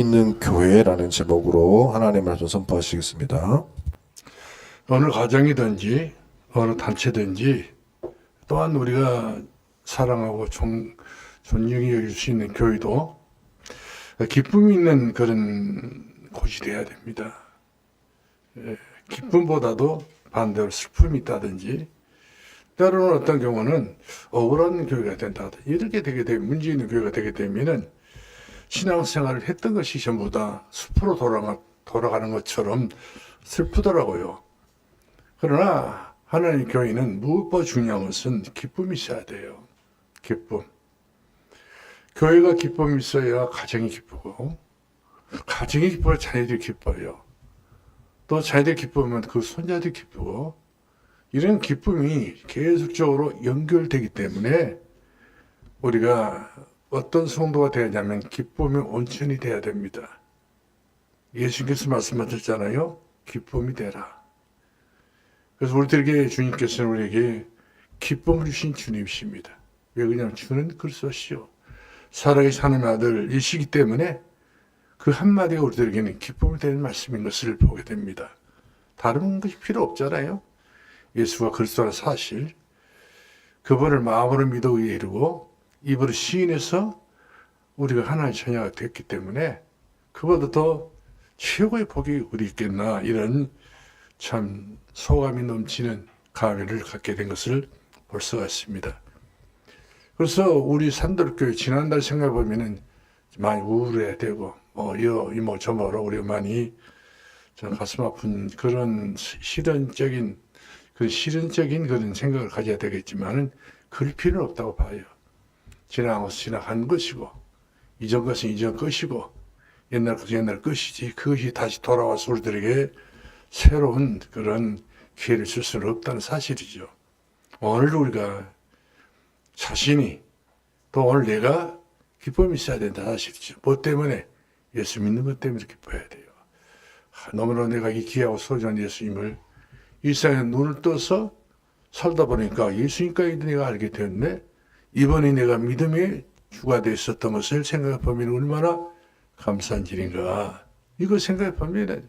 있는 교회라는 제목으로 하나님의 말씀 선포하시겠습니다. 어느 가정이든지 어느 단체든지 또한 우리가 사랑하고 존경히 여길 수 있는 교회도 기쁨이 있는 그런 곳이 되어야 됩니다. 기쁨보다도 반대로 슬픔이 있다든지 때로는 어떤 경우는 억울한 교회가 된다든지 이렇게 되게 되면 문제 있는 교회가 되게 되면은 신앙생활을 했던 것이 전부 다 숲으로 돌아가는 것처럼 슬프더라고요. 그러나 하나님 교회는 무엇보다 중요한 것은 기쁨이 있어야 돼요. 기쁨. 교회가 기쁨이 있어야 가정이 기쁘고, 가정이 기뻐야 자녀들이 기뻐요. 또 자녀들이 기쁘면 그 손자들이 기쁘고, 이런 기쁨이 계속적으로 연결되기 때문에 우리가 어떤 성도가 되냐면 기쁨의 온천이 돼야 됩니다. 예수님께서 말씀하셨잖아요. 기쁨이 되라. 그래서 우리들에게 주님께서는 우리에게 기쁨을 주신 주님이십니다. 왜 그러냐면 주는 그리스도시요 살아계신 하나님의 아들이시기 때문에 그 한마디가 우리들에게는 기쁨이 되는 말씀인 것을 보게 됩니다. 다른 것이 필요 없잖아요. 예수가 그리스도라는 사실, 그분을 마음으로 믿어 의에 이르고 입으로 시인해서 우리가 하나님의 자녀가 됐기 때문에 그보다 더 최고의 복이 어디 있겠나, 이런 참 소감이 넘치는 감회를 갖게 된 것을 볼 수가 있습니다. 그래서 우리 산들교회 지난달 생각해 보면은 많이 우울해야 되고 이모 저모로 우리가 많이 좀 가슴 아픈 그런 실현적인 그런 생각을 가져야 되겠지만은 그럴 필요는 없다고 봐요. 지나간 것은 지나간 것이고, 이전 것은 이전 것이고, 옛날 것은 옛날 것이지, 그것이 다시 돌아와서 우리들에게 새로운 그런 기회를 줄 수는 없다는 사실이죠. 오늘 우리가 자신이, 또 오늘 내가 기쁨이 있어야 된다는 사실이죠. 뭐 때문에? 예수 믿는 것 때문에 기뻐야 돼요. 너무나 내가 이 귀하고 소중한 예수님을 이 세상에 눈을 떠서 살다 보니까 예수님까지 내가 알게 되었네. 이번에 내가 믿음의 주가 되어 있었던 것을 생각해 보면 얼마나 감사한 일인가. 이거 생각해 보면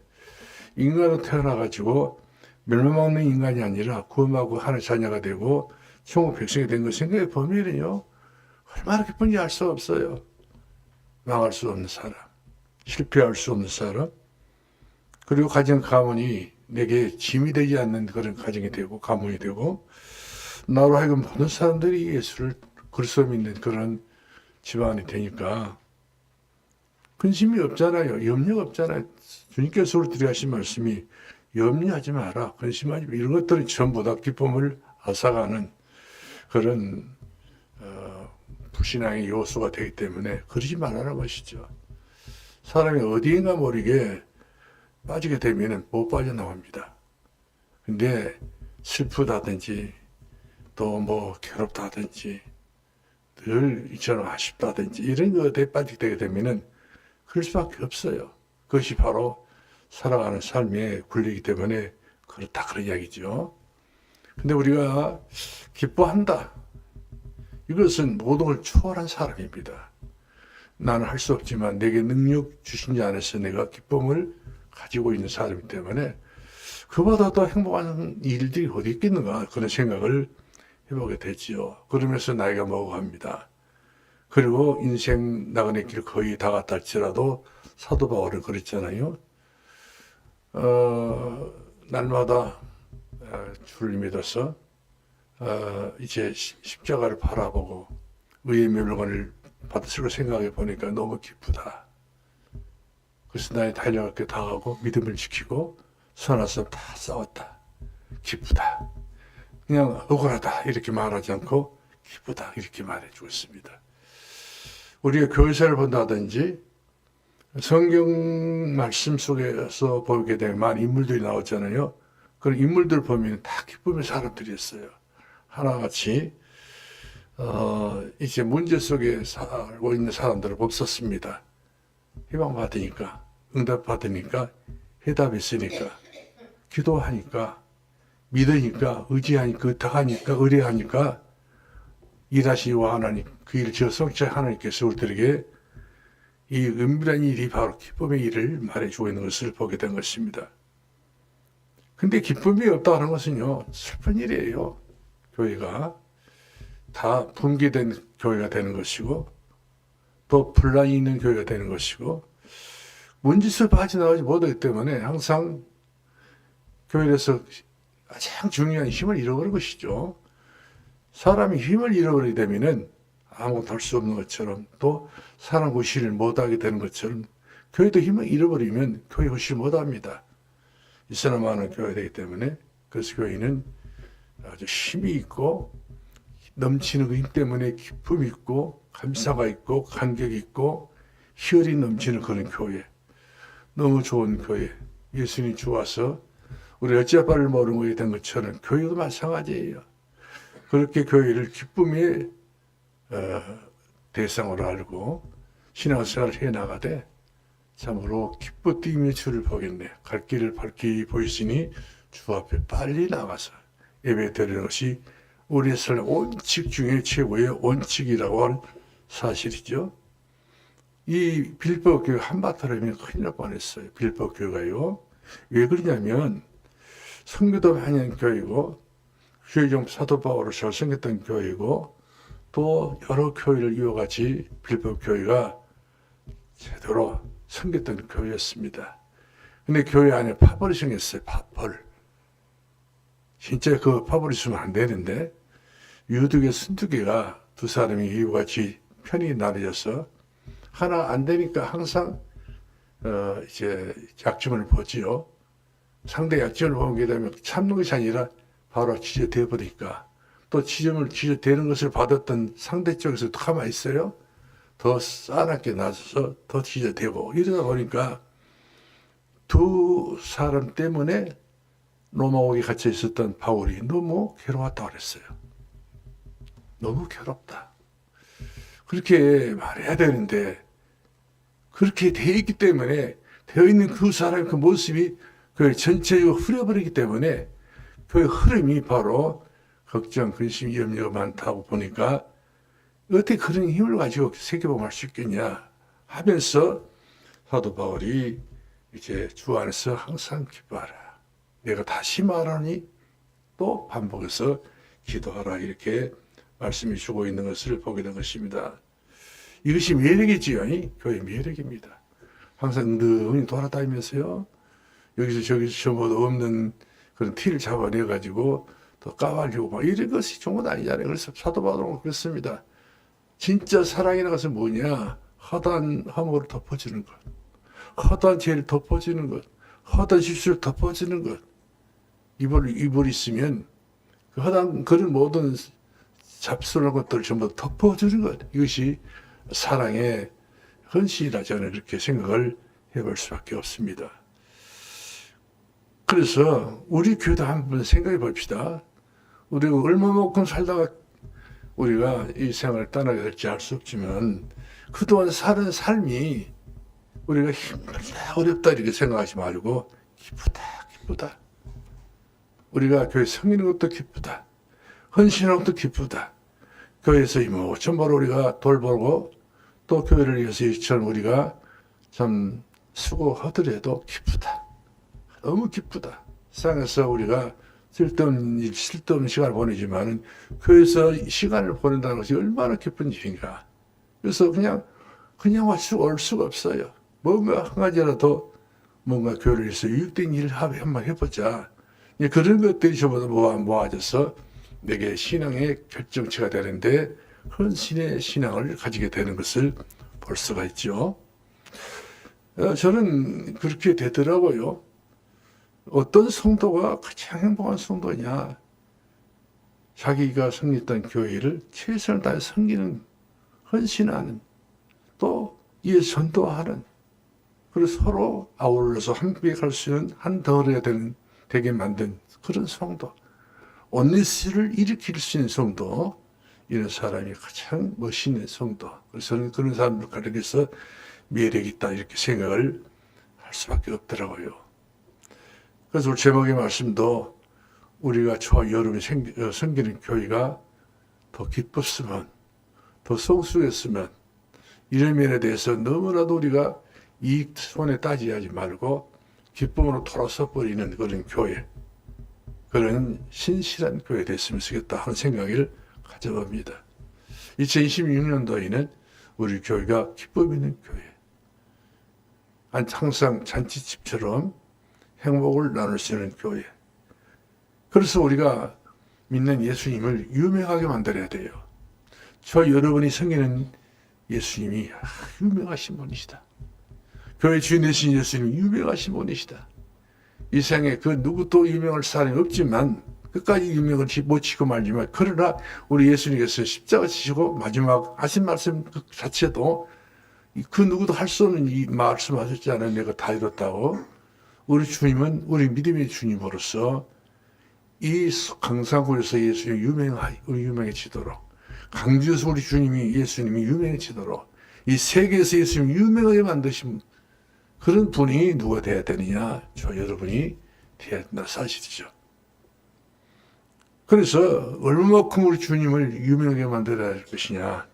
인간으로 태어나가지고 멸망하는 인간이 아니라 구원하고 하나님의 자녀가 되고 천국 백성이 된 걸 생각해 보면요, 얼마나 기쁜지 알 수 없어요. 망할 수 없는 사람, 실패할 수 없는 사람, 그리고 가정 가문이 내게 짐이 되지 않는 그런 가정이 되고 가문이 되고, 나로 하여금 모든 사람들이 예수를 그리스도 믿는 그런 집안이 되니까 근심이 없잖아요. 염려가 없잖아요. 주님께서 우리들이 하신 말씀이 염려하지 마라, 근심하지 마, 이런 것들이 전부 다 기쁨을 앗아가는 그런 불신앙의 요소가 되기 때문에 그러지 말라는 것이죠. 사람이 어디인가 모르게 빠지게 되면 못 빠져나옵니다. 근데 슬프다든지 또 뭐 괴롭다든지 늘 이처럼 아쉽다든지 이런 것에 빠지게 되게 되면은 그럴 수밖에 없어요. 그것이 바로 살아가는 삶의 굴리기 때문에 그렇다, 그런 이야기죠. 근데 우리가 기뻐한다, 이것은 모든 걸 초월한 사람입니다. 나는 할 수 없지만 내게 능력 주신 자 안에서 내가 기쁨을 가지고 있는 사람이기 때문에 그보다 더 행복한 일들이 어디 있겠는가, 그런 생각을 해보게 되지요. 그러면서 나이가 먹어갑니다. 그리고 인생 나그네 길 거의 다 갔다 할지라도 사도 바울은 그랬잖아요. 날마다 주를 믿어서 이제 십자가를 바라보고 의의 멸관을 받았을 걸 생각해 보니까 너무 기쁘다. 그래서 나의 달려갈게 다가고 믿음을 지키고 선한 싸움 다 싸웠다. 기쁘다. 그냥 억울하다 이렇게 말하지 않고 기쁘다 이렇게 말해주고 있습니다. 우리가 교회사를 본다든지 성경 말씀 속에서 보게 되면 많은 인물들이 나오잖아요. 그런 인물들 보면 다 기쁨의 사람들이었어요. 하나같이 이제 문제 속에 살고 있는 사람들은 없었습니다. 희망 받으니까, 응답 받으니까, 해답이 있으니까, 기도하니까, 믿으니까, 의지하니까, 의탁하니까, 의뢰하니까 일하시와 하나님, 그 일을 지어 성취 하나님께서 우리들에게 이 은밀한 일이 바로 기쁨의 일을 말해주고 있는 것을 보게 된 것입니다. 근데 기쁨이 없다는 것은요, 슬픈 일이에요. 교회가 다 붕괴된 교회가 되는 것이고, 또 분란이 있는 교회가 되는 것이고, 문짓을 빠져나가지 못하기 때문에 항상 교회에서 가장 중요한 힘을 잃어버린 것이죠. 사람이 힘을 잃어버리게 되면은 아무것도 할 수 없는 것처럼, 또 사람 구실을 못하게 되는 것처럼, 교회도 힘을 잃어버리면 교회 구실 못합니다. 있으나 많은 교회가 되기 때문에, 그래서 교회는 아주 힘이 있고 넘치는 그 힘 때문에 기쁨이 있고 감사가 있고 감격이 있고 희열이 넘치는 그런 교회, 너무 좋은 교회, 예수님 주 와서 우리 어찌아빠를 모르는 것이 된 것처럼 교회도 마찬가지예요. 그렇게 교회를 기쁨의 대상으로 알고 신앙생활을 해나가되 참으로 기뻐 뛰며 주를 보겠네. 갈 길을 밝히 보이시니 주 앞에 빨리 나가서 예배 드리는 것이 우리의 삶의 원칙 중에 최고의 원칙이라고 할 사실이죠. 이 빌보 교회 한바탕이면 큰일 날 뻔했어요. 빌보 교회가요. 왜 그러냐면 성교도 많이 한 교회고 휴회종 사도 바울을 잘 생겼던 교회고 또 여러 교회를 이어같이 빌보 교회가 제대로 섬겼던 교회였습니다. 근데 교회 안에 파벌이 생겼어요. 파벌. 진짜 그 파벌이 있으면 안 되는데 유두개, 순두개가 두 사람이 이와같이 편히 나뉘어서 하나 안 되니까 항상 이제 약점을 보지요. 상대 약점을 보게 되면 참는 것이 아니라 바로 지적되어 버리니까 또 지적되는 것을 받았던 상대 쪽에서 가만히 있어요. 더 싸납게 나서서 더 지적되고 이러다 보니까 두 사람 때문에 로마옥에 갇혀 있었던 바울이 너무 괴로웠다고 그랬어요. 너무 괴롭다. 그렇게 말해야 되는데 그렇게 되어 있기 때문에 되어 있는 그 사람의 그 모습이 그 전체적으로 흐려버리기 때문에 그 흐름이 바로 걱정, 근심, 염려가 많다고 보니까 어떻게 그런 힘을 가지고 세계복음을 할 수 있겠냐 하면서 사도 바울이 이제 주 안에서 항상 기뻐하라. 내가 다시 말하니 또 반복해서 기도하라 이렇게 말씀해 주고 있는 것을 보게 된 것입니다. 이것이 매력이지요. 교회 매력입니다. 항상 은근히 돌아다니면서요. 여기서 저기서 전부 없는 그런 티를 잡아내가지고 또 까발리고 막 이런 것이 좋은 건 아니잖아요. 그래서 사도 바울은 그렇습니다. 진짜 사랑이라는 것은 뭐냐? 허다한 허물을 덮어주는 것. 허다한 죄를 덮어주는 것. 허다한 실수를 덮어주는 것. 입을 있으면 그 허다한 그런 모든 잡스러운 것들을 전부 덮어주는 것. 이것이 사랑의 헌신이라 저는 그렇게 생각을 해볼 수밖에 없습니다. 그래서 우리 교회도 한번 생각해 봅시다. 우리가 얼마만큼 살다가 우리가 이 생활을 떠나게 될지 알 수 없지만 그동안 사는 삶이 우리가 힘들다 어렵다 이렇게 생각하지 말고 기쁘다. 우리가 교회 섬기는 것도 기쁘다. 헌신하는 것도 기쁘다. 교회에서 전부로 우리가 돌보고 또 교회를 위해서 이처럼 우리가 참 수고하더라도 기쁘다. 너무 기쁘다. 세상에서 우리가 쓸데없는 시간을 보내지만은 교회에서 시간을 보낸다는 것이 얼마나 기쁜 일인가. 그래서 그냥 올 수가 없어요. 뭔가 한 가지라도 뭔가 교회를 위해서 유익된 일을 한번 해보자. 그런 것들이 전부 모아져서 내게 신앙의 결정체가 되는데 헌신의 신앙을 가지게 되는 것을 볼 수가 있죠. 저는 그렇게 되더라고요. 어떤 성도가 가장 행복한 성도냐? 자기가 섬겼던 교회를 최선을 다해 섬기는, 헌신하는, 또 이에 전도하는, 그리고 서로 아울러서 함께 갈 수 있는 한 덩어리가 되게 만든 그런 성도. 온리스를 일으킬 수 있는 성도, 이런 사람이 가장 멋있는 성도. 그래서 저는 그런 사람들 가르쳐서 매력이 있다 이렇게 생각을 할 수밖에 없더라고요. 그래서 오늘 제목의 말씀도 우리가 저와 여러분이 섬기는 교회가 더 기뻤으면, 더 성숙했으면, 이런 면에 대해서 너무나도 우리가 이익 손에 따지지 말고 기쁨으로 돌아서 버리는 그런 교회, 그런 신실한 교회 됐으면 좋겠다 하는 생각을 가져봅니다. 2026년도에는 우리 교회가 기쁨 있는 교회, 항상 잔치집처럼 행복을 나눌 수 있는 교회. 그래서 우리가 믿는 예수님을 유명하게 만들어야 돼요. 저 여러분이 섬기는 예수님이 유명하신 분이시다. 교회 주인 되신 예수님이 유명하신 분이시다. 이 세상에 그 누구도 유명할 사람이 없지만 끝까지 유명을 못 치고 말지만, 그러나 우리 예수님께서 십자가 지시고 마지막 하신 말씀 그 자체도 그 누구도 할 수 없는 이 말씀 하셨잖아요. 내가 다 이뤘다고. 우리 주님은 우리 믿음의 주님으로서 이 강산구에서 예수님이 유명해지도록, 강주에서 우리 주님이 예수님이 유명해지도록, 이 세계에서 예수님이 유명하게 만드신 그런 분이 누가 돼야 되느냐? 저 여러분이 돼야 된다 사실이죠. 그래서 얼마만큼 우리 주님을 유명하게 만들어야 할 것이냐?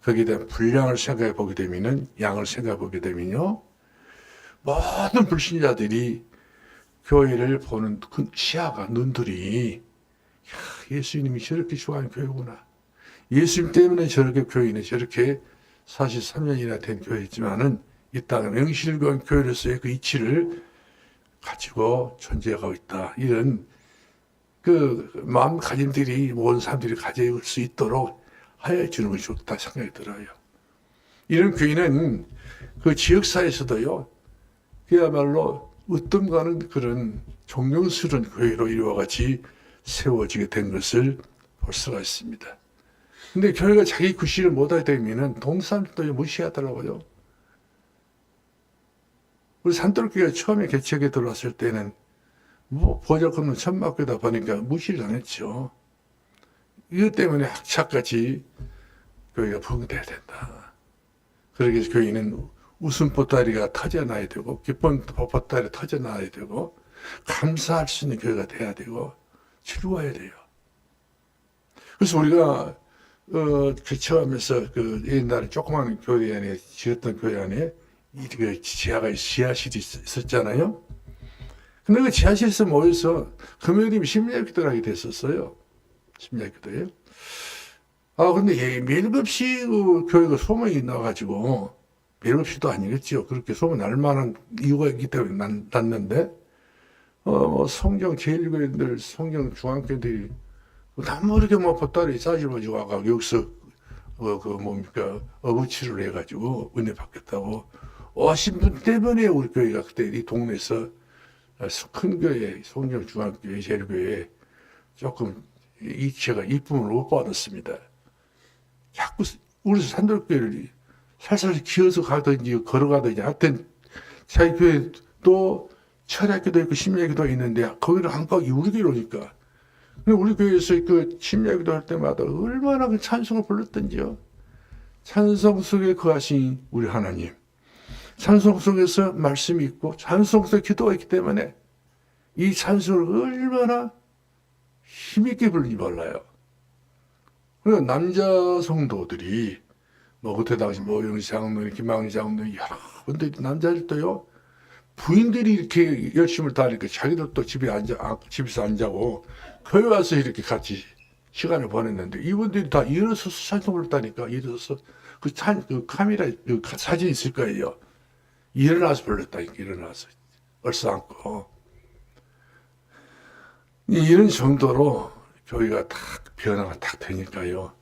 거기에 대한 분량을 생각해 보게 되면은, 양을 생각해 보게 되면요, 모든 불신자들이 교회를 보는 그 시야가, 눈들이, 예수님이 저렇게 좋아하는 교회구나. 예수님 때문에 저렇게 교회는 저렇게 43년이나 된 교회였지만은 이 땅은 영실교회 교회로서의 그 이치를 가지고 존재하고 있다. 이런 그 마음가짐들이 모든 사람들이 가질 수 있도록 하여 주는 것이 좋다 생각이 들어요. 이런 교회는 그 지역사회에서도요, 그야말로 으뜸가는 그런 존경스러운 교회로 이와 같이 세워지게 된 것을 볼 수가 있습니다. 근데 교회가 자기 구실을 못하게 되면은 동사람들도 무시하더라고요. 우리 산돌교회가 처음에 개척에 들어왔을 때는 뭐 보잘것없는 천막교다 보니까 무시를 당했죠. 이것 때문에 학착같이 교회가 부흥돼야 된다. 그러기 위해서 교회는 웃음 보따리가 터져나야 되고, 기쁜 보따리 터져나야 되고, 감사할 수 있는 교회가 돼야 되고, 즐거워야 돼요. 그래서 우리가 개척하면서 그 옛날에 조그마한 교회 안에, 지었던 교회 안에 그 지하실이 있었잖아요. 근데 그 지하실에서 모여서 금요일이면 심야기도를 하게 됐었어요. 심야기도예요. 근데 매일 없이 그 교회가 소문이 나가지고, 매일 없이도 아니겠죠. 그렇게 소문 날 만한 이유가 있기 때문에 났는데, 성경 제일교회들, 성경 중앙교회들이 다 모르게 보따리 싸집어지고 와가 여기서 어부치를 해가지고 은혜 받겠다고 오신 분 때문에 우리 교회가 그때 이 동네에서 큰 교회, 성경 중앙교회, 제일교회에 조금 제가 이쁨을 못 받았습니다. 자꾸 우리 산돌교회를 살살 기어서 가든지 걸어가든지, 하여튼 자기 교회 또 철학교도 있고 심야기도 있는데 거기를 한바퀴 우리 교회로 오니까, 우리 교회에서 그 심야기도 할 때마다 얼마나 그 찬송을 불렀던지요. 찬송 속에 거하신 우리 하나님, 찬송 속에서 말씀이 있고 찬송 속에 기도가 있기 때문에 이 찬송을 얼마나 힘있게 부르는지 몰라요. 그리고 남자 성도들이 그때 당시 모영 장로님, 김학리 장로님, 여러 분들이 남자들도요, 부인들이 이렇게 열심을 다하니까 자기들도 집에서 안 자고 교회 와서 이렇게 같이 시간을 보냈는데, 이분들이 다 일어서서 찬송을 불렀다니까. 일어서서 그 카메라 그 사진 있을 거예요. 일어나서 불렀다니까. 일어나서 얼싸안고. 이런 정도로 교회가 딱 변화가 딱 되니까요,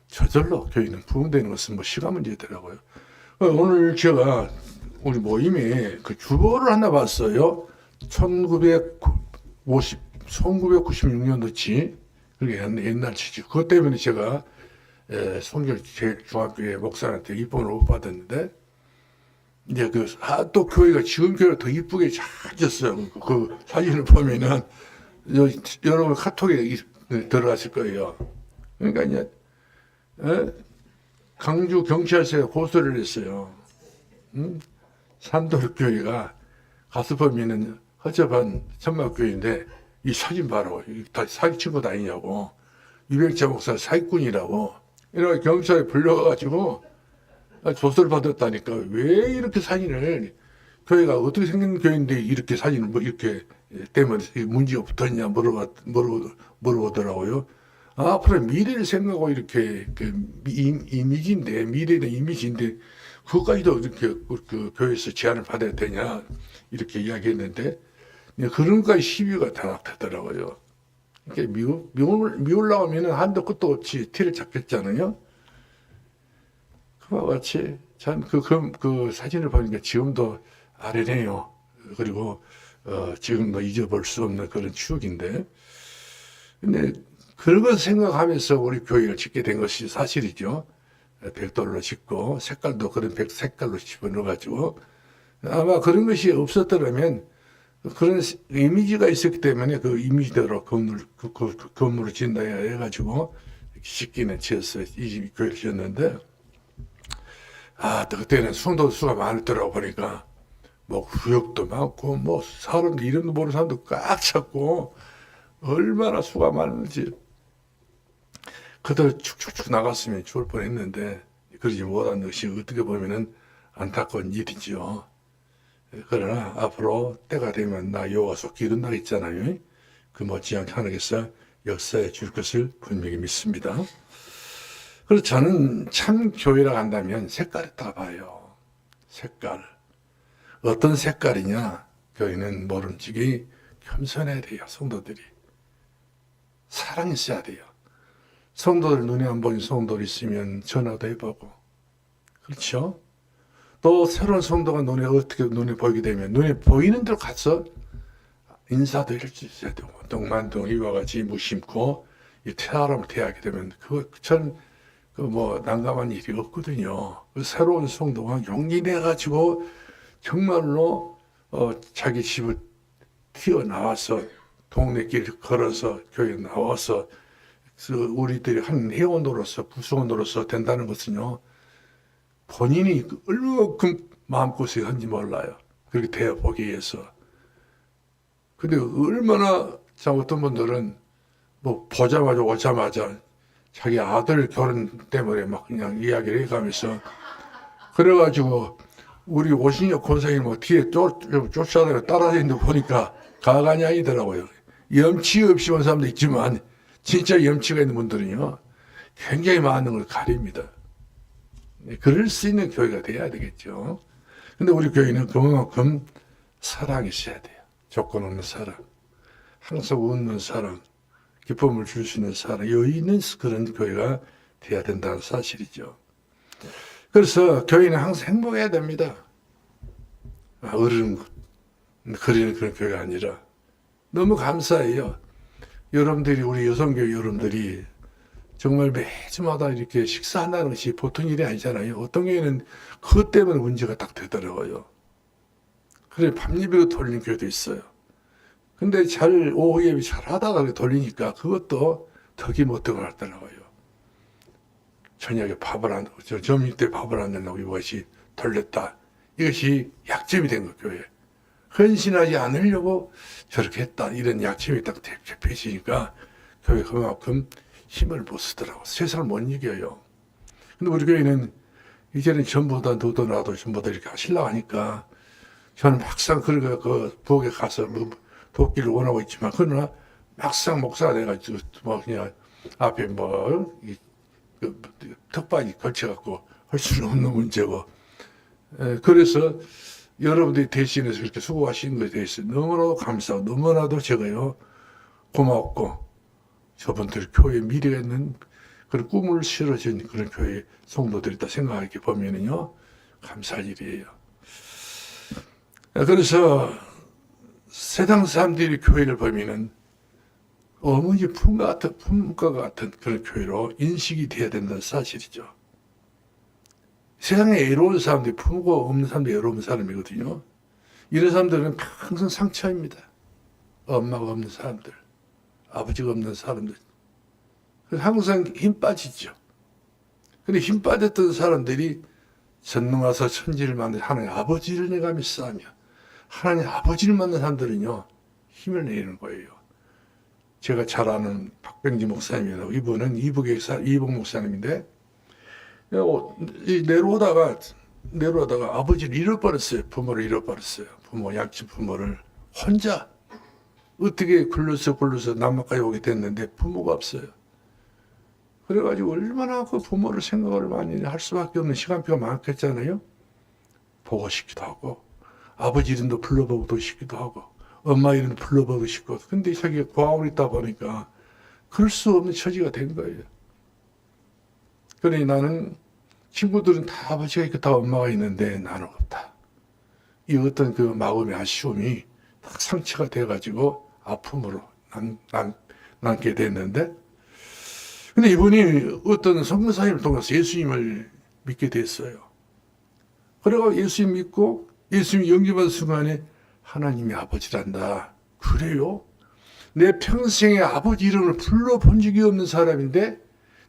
저절로 교회는 부흥되는 것은 시간 문제더라고요. 오늘 제가 우리 모임에 그 주보를 하나 봤어요. 1996년도치. 그게 옛날 치죠. 그것 때문에 제가 성결 중학교회 목사한테 입번을 못 받았는데, 이제 또 교회가 지금 교회가 더 이쁘게 잘 졌어요. 그 사진을 보면은 여러분 카톡에 들어갔을 거예요. 그러니까 이제 강주 경찰서에 고소를 했어요. 산돌교회가 가서 보면은 허접한 천막교회인데 이 사진 봐라. 다 사기친 것 아니냐고. 유병자 목사 사기꾼이라고. 이렇게 경찰에 불려가지고 조서를 받았다니까 왜 이렇게 사진을 교회가 어떻게 생긴 교회인데 이렇게 사진을 뭐 이렇게 때문에 문제가 붙었냐 물어보더라고요. 앞으로 미래를 생각하고 이렇게 이미지인데 미래는 이미지인데 그것까지도 이렇게 그 교회에서 제안을 받아야 되냐 이렇게 이야기했는데 그런 것까지 시비가 다 되더라고요. 이렇게 미우려고 하면은 한도 끝도 없이 티를 잡겠잖아요. 그와 같이 참 그 사진을 보니까 지금도 아련해요. 그리고 지금도 잊어볼 수 없는 그런 추억인데, 근데 그런 걸 생각하면서 우리 교회를 짓게 된 것이 사실이죠. 백돌로 짓고 색깔도 그런 백 색깔로 집어넣어가지고 아마 그런 것이 없었더라면 그런 이미지가 있었기 때문에 그 이미지대로 건물을 짓는다 해가지고 짓기는 지었어요. 이 집 교회를 지었는데, 그때는 성도 수가 많더라고 보니까, 뭐, 구역도 많고, 뭐, 사람들, 이름도 모르는 사람도 꽉 찼고, 얼마나 수가 많은지, 그대로 축축축 나갔으면 좋을 뻔 했는데, 그러지 못한 것이 어떻게 보면은 안타까운 일이죠. 그러나 앞으로 때가 되면 나 여호와서 기른다 했잖아요. 그 못지않게 하나님께서 역사해 줄 것을 분명히 믿습니다. 그래서 저는 참 교회라 한다면 색깔이 다 봐요. 색깔. 어떤 색깔이냐? 교회는 모름지기 겸손해야 돼요. 성도들이. 사랑이 있어야 돼요. 성도들 눈에 안 보이는 성도들 있으면 전화도 해보고. 그렇죠? 또 새로운 성도가 눈에 보이게 되면 눈에 보이는 데로 가서 인사도 해줄 되고 동만동 이와 같이 무심코 이 사람을 대하게 되면 저는 뭐 난감한 일이 없거든요. 그 새로운 성도가 용기 내 가지고 정말로 자기 집을 튀어나와서 동네 길 걸어서 교회에 나와서 우리들이 한 회원으로서 구성원으로서 된다는 것은요. 본인이 얼마큼 마음고생이 한지 몰라요. 그렇게 되어보기 위해서. 근데 얼마나 참 어떤 분들은 뭐 보자마자 오자마자 자기 아들 결혼 때문에 막 그냥 이야기를 해가면서 그래가지고 우리 오신혁 권사님 뭐 뒤에 쫓아다니고 따라다니는 거 보니까 가관이 아니더라고요. 염치 없이 온 사람도 있지만 진짜 염치가 있는 분들은요 굉장히 많은 걸 가립니다. 그럴 수 있는 교회가 돼야 되겠죠. 근데 우리 교회는 그만큼 사랑이 있어야 돼요. 조건 없는 사랑. 항상 웃는 사랑. 기쁨을 줄 수 있는 사랑. 여유 있는 그런 교회가 돼야 된다는 사실이죠. 그래서 교회는 항상 행복해야 됩니다. 어른 그리는 그런 교회가 아니라 너무 감사해요. 여러분들이 우리 여성교회 여러분들이 정말 매주마다 이렇게 식사한다는 것이 보통 일이 아니잖아요. 어떤 교회는 그것 때문에 문제가 딱 되더라고요. 그래 밤예배로 돌리는 교회도 있어요. 근데 오후 예배 잘 하다가 돌리니까 그것도 덕이 못 들어갔더라고요. 저녁에 점심 때 밥을 안 내려고 이것이 돌렸다. 이것이 약점이 된 거 교회. 헌신하지 않으려고 저렇게 했다. 이런 약점이 딱 대표지니까 교회 그만큼 힘을 못 쓰더라고. 세상을 못 이겨요. 근데 우리 교회는 이제는 전보다 너도 나도 전보다 이렇게 하시려고 하니까 저는 막상 그 부엌에 가서 뭐 돕기를 원하고 있지만 그러나 막상 목사가 돼가지고 뭐 그냥 앞에 턱받이 걸쳐갖고 할 수는 없는 문제고 그래서 여러분들이 대신해서 이렇게 수고하시는 것에 대해서 너무나도 감사하고 너무나도 제가요 고맙고 저분들 교회에 미래가 있는 그런 꿈을 실어준 그런 교회 성도들이다 생각하게 보면은요 감사할 일이에요. 그래서 세상 사람들이 교회를 보면은 어머니 품과 같은 그런 교회로 인식이 돼야 된다는 사실이죠. 세상에 애로운 사람들이 품고 없는 사람들이 애로운 사람이거든요. 이런 사람들은 항상 상처입니다. 엄마가 없는 사람들, 아버지가 없는 사람들. 항상 힘 빠지죠. 근데 힘 빠졌던 사람들이 전능하사 천지를 만든 하나님 아버지를 내가 믿사하며 하나님 아버지를 만난 사람들은요 힘을 내는 거예요. 제가 잘 아는 박병지 목사님이라고 이분은 이북 목사님인데 내려오다가 아버지를 잃어버렸어요. 부모를 잃어버렸어요. 양친 부모를 혼자 어떻게 굴러서 남한까지 오게 됐는데 부모가 없어요. 그래가지고 얼마나 그 부모를 생각을 많이 할 수밖에 없는 시간표가 많겠잖아요. 보고 싶기도 하고 아버지 이름도 불러보고 싶기도 하고 엄마 이름도 불러보고 싶고 근데 자기가 고아원에 있다 보니까 그럴 수 없는 처지가 된 거예요. 그러니 나는 친구들은 다 아버지가 있고 다 엄마가 있는데 나는 없다. 이 어떤 그 마음의 아쉬움이 딱 상처가 돼가지고 아픔으로 남게 됐는데 근데 이분이 어떤 선교사님을 통해서 예수님을 믿게 됐어요. 그래가 예수님 믿고 예수님 영접한 순간에 하나님이 아버지란다. 그래요? 내 평생에 아버지 이름을 불러본 적이 없는 사람인데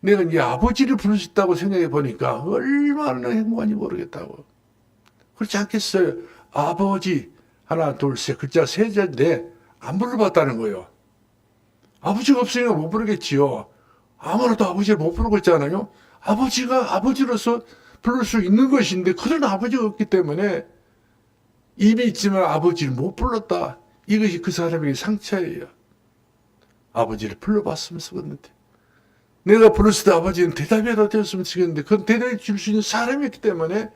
내가 이 아버지를 부를 수 있다고 생각해 보니까 얼마나 행복한지 모르겠다고. 그렇지 않겠어요? 아버지 하나 둘 셋 글자 세 자인데 안 불러봤다는 거예요. 아버지가 없으니까 못 부르겠지요. 아무래도 아버지를 못 부르고 있잖아요. 아버지가 아버지로서 부를 수 있는 것인데 그런 아버지가 없기 때문에 입이 있지만 아버지를 못 불렀다. 이것이 그 사람에게 상처예요. 아버지를 불러봤으면 쓰겠는데 내가 불렀을 때 아버지는 대답이라도 되었으면 쓰겠는데 그건 대답해 줄 수 있는 사람이었기 때문에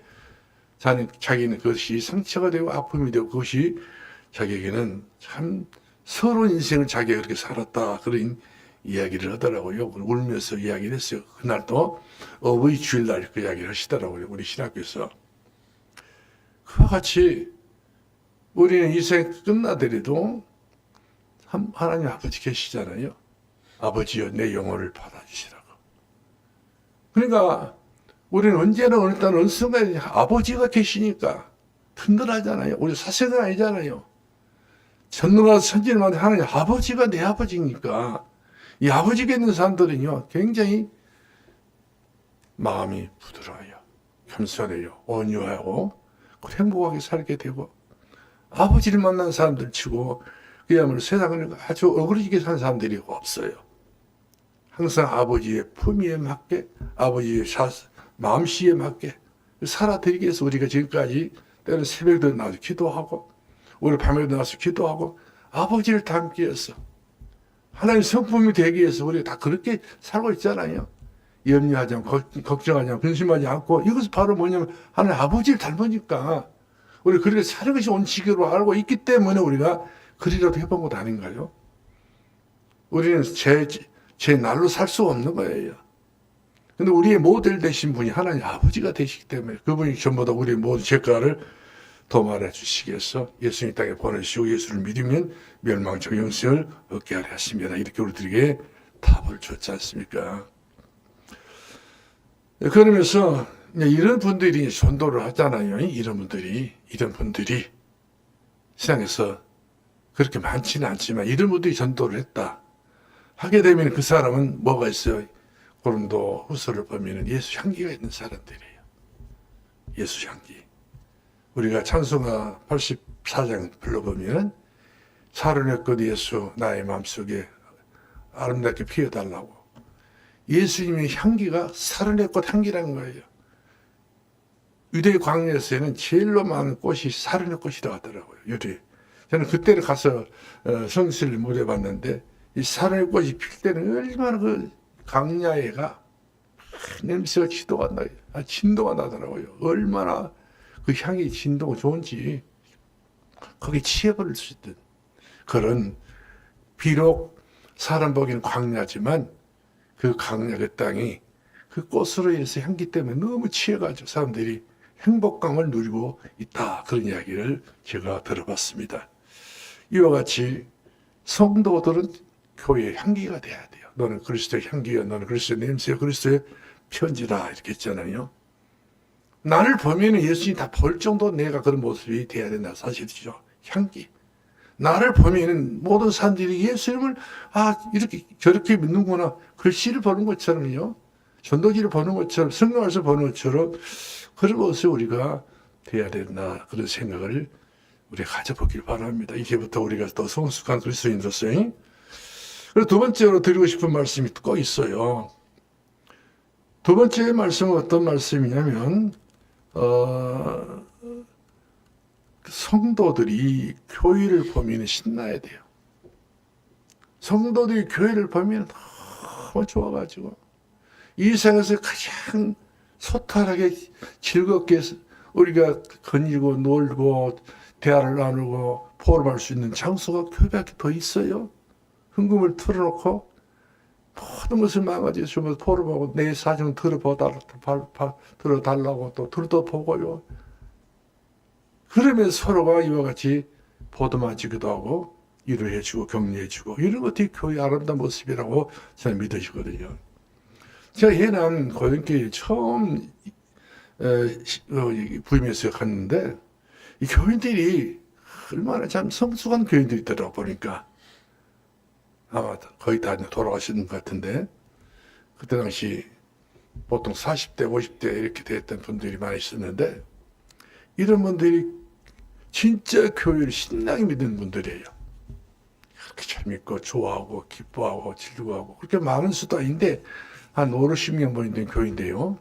자기는 그것이 상처가 되고 아픔이 되고 그것이 자기에게는 참 서러운 인생을 자기가 그렇게 살았다. 그런 이야기를 하더라고요. 울면서 이야기를 했어요. 그날도 어버이 주일날 그 이야기를 하시더라고요. 우리 신학교에서. 그와 같이 우리는 인생 끝나더라도 하나님 아버지 계시잖아요. 아버지여 내 영혼을 받아주시라고. 그러니까 우리는 언제나 어느 날 어느 순간에 아버지가 계시니까 든든하잖아요. 우리 사생은 아니잖아요. 전능한 선진만 하나님 아버지가 내 아버지니까 이 아버지가 있는 사람들은요 굉장히 마음이 부드러워요. 겸손해요. 온유하고 행복하게 살게 되고 아버지를 만난 사람들 치고 그야말로 세상을 아주 어그러지게 산 사람들이 없어요. 항상 아버지의 품위에 맞게 아버지의 마음씨에 맞게 살아드리기 위해서 우리가 지금까지 때는 새벽도 나와서 기도하고 우리 밤에도 나와서 기도하고 아버지를 닮기 위해서 하나님 성품이 되기 위해서 우리가 다 그렇게 살고 있잖아요. 염려하지 않고 걱정하지 않고 근심하지 않고 이것은 바로 뭐냐면 하나님 아버지를 닮으니까 우리 그렇게 사는 것이 원칙으로 알고 있기 때문에 우리가 그리라도 해본 것 아닌가요? 우리는 제 날로 살 수 없는 거예요. 근데 우리의 모델 되신 분이 하나님 아버지가 되시기 때문에 그분이 전부 다 우리의 모든 죄가를 도말해 주시기 위해서 예수님 땅에 보내시고 예수를 믿으면 멸망적 영생을 얻게 하려 하십니다. 이렇게 우리들에게 답을 줬지 않습니까? 그러면서 이런 분들이 전도를 하잖아요. 이런 분들이 세상에서 그렇게 많지는 않지만 이런 분들이 전도를 했다. 하게 되면 그 사람은 뭐가 있어요? 고린도 후서를 보면 예수 향기가 있는 사람들이에요. 예수 향기. 우리가 찬송가 84장 불러보면 사른의 꽃 예수 나의 마음속에 아름답게 피어달라고. 예수님의 향기가 사른의 꽃 향기라는 거예요. 유대 광야에서는 제일로 많은 꽃이 사른의 꽃이라고 하더라고요. 유대. 저는 그때를 가서 성수를 못 해봤는데 이 사른의 꽃이 필 때는 얼마나 그 광야에가 냄새가 진도가 나더라고요. 얼마나 그 향이 진도가 좋은지 거기 취해버릴 수 있던 그런 비록 사람 보기엔 광야지만 그 광야 그 땅이 그 꽃으로 인해서 향기 때문에 너무 취해가지고 사람들이 행복감을 누리고 있다. 그런 이야기를 제가 들어봤습니다. 이와 같이 성도들은 교회의 향기가 돼야 돼요. 너는 그리스도의 향기야. 너는 그리스도의 냄새야. 그리스도의 편지다. 이렇게 했잖아요. 나를 보면 예수님이 다 볼 정도 내가 그런 모습이 돼야 된다. 사실이죠. 향기. 나를 보면 모든 사람들이 예수님을 이렇게 저렇게 믿는구나. 글씨를 보는 것처럼요. 전도지를 보는 것처럼 성경에서 보는 것처럼 그런 모습을 우리가 돼야 된다. 그런 생각을 우리가 가져보길 바랍니다. 이제부터 우리가 더 성숙한 그리스도인으로서. 그리고 두 번째로 드리고 싶은 말씀이 꼭 있어요. 두 번째 말씀은 어떤 말씀이냐면 성도들이 교회를 보면 신나야 돼요. 성도들이 교회를 보면 너무 좋아가지고 이 세상에서 가장 소탈하게 즐겁게 우리가 거니고 놀고 대화를 나누고 포럼할 수 있는 장소가 교회밖에 더 있어요. 흥금을 틀어놓고 모든 것을 망가지시면서 포럼하고 내 사정 들어달라고 또 들어보고요. 그러면서 서로가 이와 같이 보듬어지기도 하고 위로해주고 격려해주고 이런 것들이 교회의 아름다운 모습이라고 저는 믿으시거든요. 제가 해남 고등교회 처음 부임해서 갔는데 이 교인들이 얼마나 참 성숙한 교인들이 있더라고 보니까 아마 거의 다 돌아가시는 것 같은데 그때 당시 보통 40대 50대 이렇게 됐던 분들이 많이 있었는데 이런 분들이 진짜 교회를 신나게 믿는 분들이에요. 그렇게 잘 믿고 좋아하고 기뻐하고 즐거워하고 그렇게 많은 수도 아닌데 한 5, 60명 보이는 교회인데요.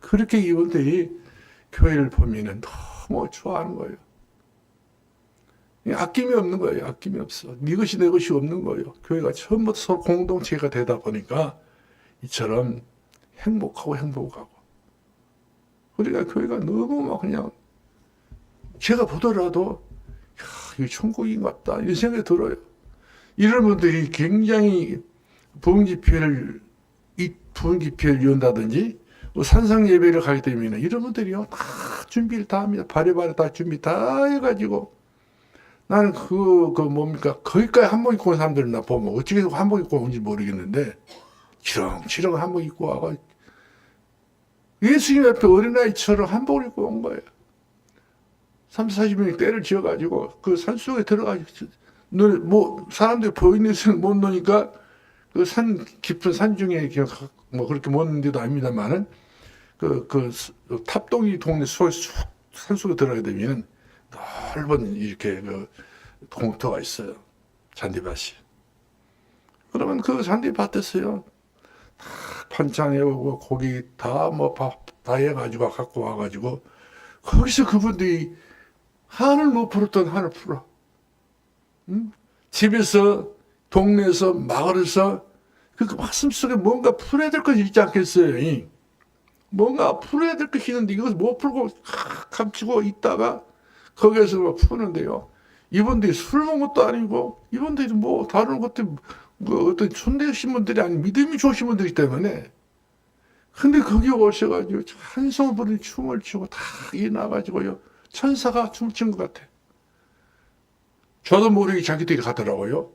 그렇게 이분들이 교회를 보면은 너무 좋아하는 거예요. 아낌이 없는 거예요. 아낌이 없어. 네 것이 내 것이 없는 거예요. 교회가 처음부터 서로 공동체가 되다 보니까 이처럼 행복하고 우리가 교회가 너무 막 그냥 제가 보더라도 이거 천국인 것 같다 이런 생각이 들어요. 이런 분들이 굉장히 부흥집회를 연다든지 산상 예배를 가게 되면 이런 분들이요 다 준비를 다 합니다. 바래바래 다 준비 다 해가지고 나는 뭡니까 거기까지 한복 입고 온 사람들을 나 보면 어떻게 한복 입고 온지 모르겠는데 치렁치렁 한복 입고 와가 예수님 앞에 어린아이처럼 한복을 입고 온 거예요. 30, 40명이 때를 지어가지고 그 산속에 들어가지고 사람들이 보이는 데서는 못 노니까 그 깊은 산 중에 뭐 그렇게 못 노는데도 아닙니다만은 탑동이 동네 산속에 들어가게 되면 넓은 이렇게 공터가 있어요. 잔디밭이. 그러면 그 잔디밭에서요 반찬해오고 고기 다 해가지고 갖고 와가지고 거기서 그분들이 한을 못 풀었던 한을 풀어. 응? 집에서 동네에서 마을에서 그 말씀 속에 뭔가 풀어야 될 것이 있지 않겠어요? 뭔가 풀어야 될 것이 있는데 이것을 못 풀고 감추고 있다가 거기에서 막 푸는데요. 이분들이 술 먹은 것도 아니고 이분들이 뭐 다른 것들 어떤 촌되신 분들이 아닌 믿음이 좋으신 분들이기 때문에 근데 거기 오셔가지고 한성분이 춤을 추고 다 일어나가지고요. 천사가 춤을 춘 것 같아. 저도 모르게 자기들이 가더라고요.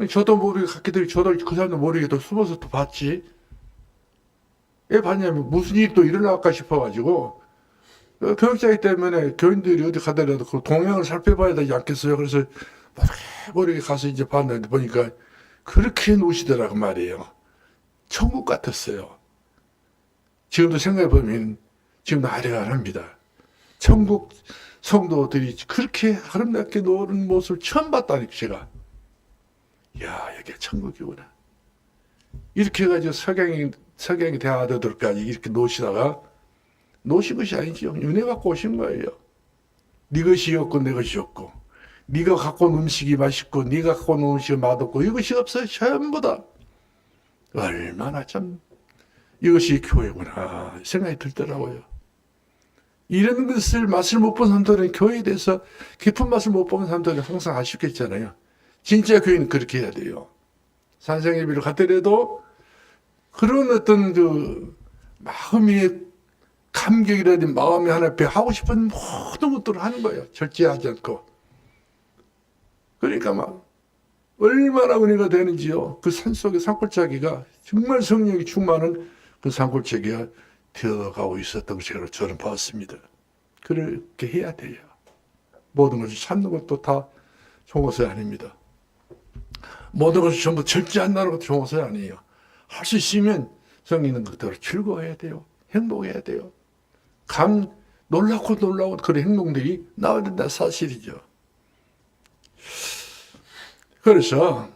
저도 모르게 갔기들이 저도 그 사람도 모르게 또 숨어서 또 봤지. 왜 봤냐면 무슨 일이 또 일어날까 싶어가지고 교육자이기 때문에 교인들이 어디 가더라도 그 동향을 살펴봐야 되지 않겠어요. 그래서 모르게 가서 이제 봤는데 보니까 그렇게 노시더라고 말이에요. 천국 같았어요. 지금도 생각해보면 지금도 아련합니다. 천국 성도들이 그렇게 아름답게 노는 모습을 처음 봤다니까 제가. 야 여기가 천국이구나. 이렇게 해가지고 석양이 대하되도록까지 이렇게 노시다가 노신 것이 아니죠. 은혜 갖고 오신 거예요. 네 것이 없고 내 것이 없고 네가 갖고 온 음식이 맛있고 네가 갖고 온 음식이 맛없고 이것이 없어요. 전부 다. 얼마나 참 이것이 교회구나 생각이 들더라고요. 이런 것을 맛을 못 본 사람들은 교회에 대해서 깊은 맛을 못 본 사람들은 항상 아쉽겠잖아요. 진짜 교회는 그렇게 해야 돼요. 산상예배를 갔더라도 그런 어떤 마음의 감격이라든지 마음이 하나 하고 싶은 모든 것들을 하는 거예요. 절제하지 않고. 그러니까 막 얼마나 은혜가 되는지요. 그 산속의 산골짜기가 정말 성령이 충만한 그 산골짜기가 되어가고 있었던 것을 저는 봤습니다. 그렇게 해야 돼요. 모든 것을 찾는 것도 다 좋은 것이 아닙니다. 모든 것을 전부 절제한다는 것도 좋은 것이 아니에요. 할 수 있으면 성령 것들을 즐거워해야 돼요. 행복해야 돼요. 놀라고 그런 행동들이 나와야 된다 사실이죠. 그래서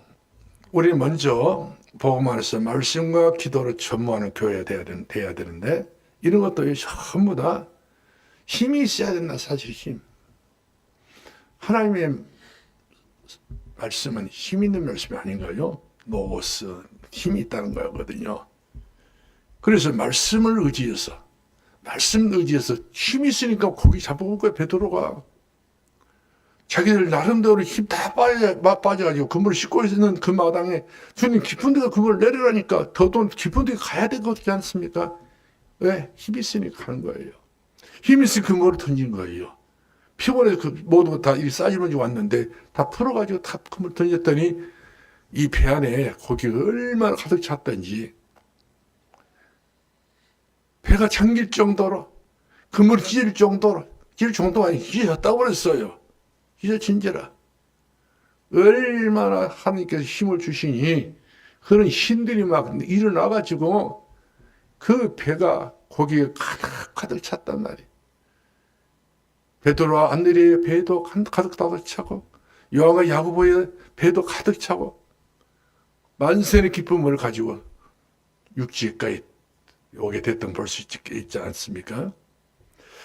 우리 먼저 복음 안에서 말씀과 기도를 전무하는 교회가 돼야 되는데 이런 것도 전부 다 힘이 있어야 된다. 사실 힘. 하나님의 말씀은 힘 있는 말씀이 아닌가요? 노고스 힘이 있다는 거거든요. 그래서 말씀을 의지해서 힘이 있으니까 고기 잡아볼 거야. 베드로가 자기들 나름대로 힘 다 빠져가지고 그물을 싣고 있는 그 마당에 주님 깊은 데가 그물을 내리라니까 더더 깊은 데 가야 될 것 같지 않습니까? 왜? 힘이 있으니까 가는 거예요. 힘이 있으니까 그물을 던진 거예요. 피곤해서 그 모든 다 이 싸지면서 왔는데 다 풀어가지고 다 그물 던졌더니 이 배 안에 고기가 얼마나 가득 찼던지 배가 잠길 정도로 그물이 찢을 정도가 아니 찢어졌다고 그랬어요. 찢어진지라 얼마나 하나님께서 힘을 주시니 그런 힘들이 막 일어나가지고 그 배가 고기가 가득 찼단 말이에요. 베드로와 안드레의 배도 가득 차고 요한과 야고보의 배도 가득 차고 만선의 기쁨을 가지고 육지까지 오게 됐던 볼 수 있지 않습니까?